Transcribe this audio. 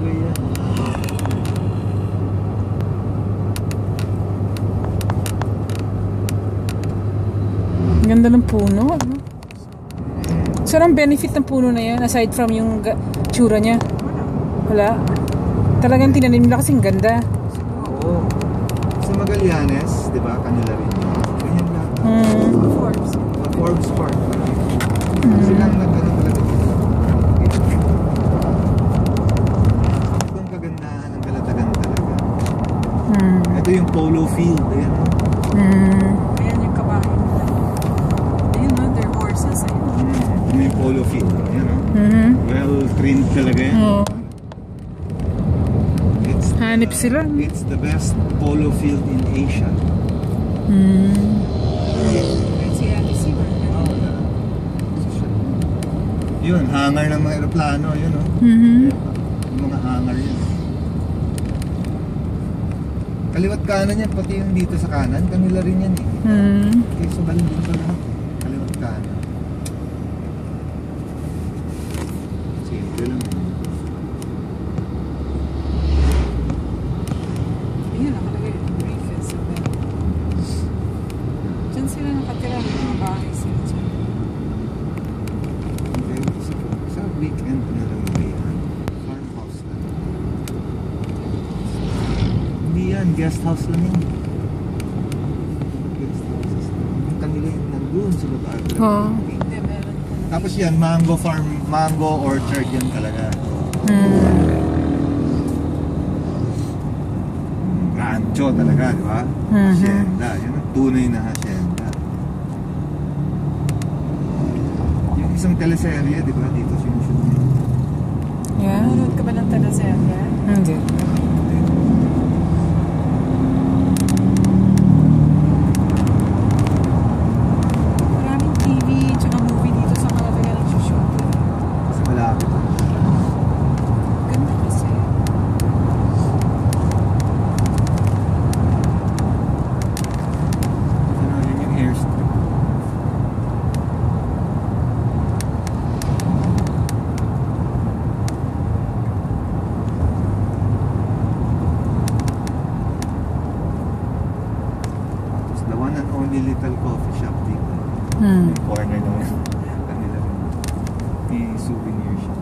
talaga yan. Ang ganda ng puno. So, anong benefit ng puno na yan aside from yung tsura niya? Wala. Talagang tinanim nila kasing ganda. Oo. Sa Magallanes, di ba? Kanila rin. Ganyan lang. Forbes Park. Silang nagano talaga dito. Itong kagandahan ng Calatagan talaga. Ito yung polo field. Ayan o. Ayan yung kabahay nila. Ayun no, their horses. Ito yung polo field. Ayan o. Well trained talaga yan. Hanip sila. It's the best polo field in Asia. Yun, hangar ng mga aeroplano, yun o. Yung mga hangar yun. Kaliwat kanan yan, pati yung dito sa kanan, kanila rin yan eh. Kaya sa balon din pa lahat. Kaliwat kanan. Simple lang. Ayan, nakalagay yung briefers. Diyan sila nakatira, may mga bahay sila dyan. Sa weekend na lang yan. Farmhouse lang. Hindi yan, guest house lang yan. Guest houses lang. Yung kanila yung nandun sa baba. Hindi, meron. Tapos yan, mango farm, mango orchard yan talaga. Rancho talaga, di ba? Hacienda. Yan ang tunay na hacienda. Yung isang teleserye, di ba? Dito sinushoot niya. Yeah. Nanonood ka ba ng teleserye? Hindi. Maraming TV tsaka movie dito sa Calatagan nagsushoot. Kasi malapit. Ganda kasi. Ano, yun yung hairstrip. Tapos the one and only little coffee shop dito. Yung corner naman. Kanila rin. May souvenir shop.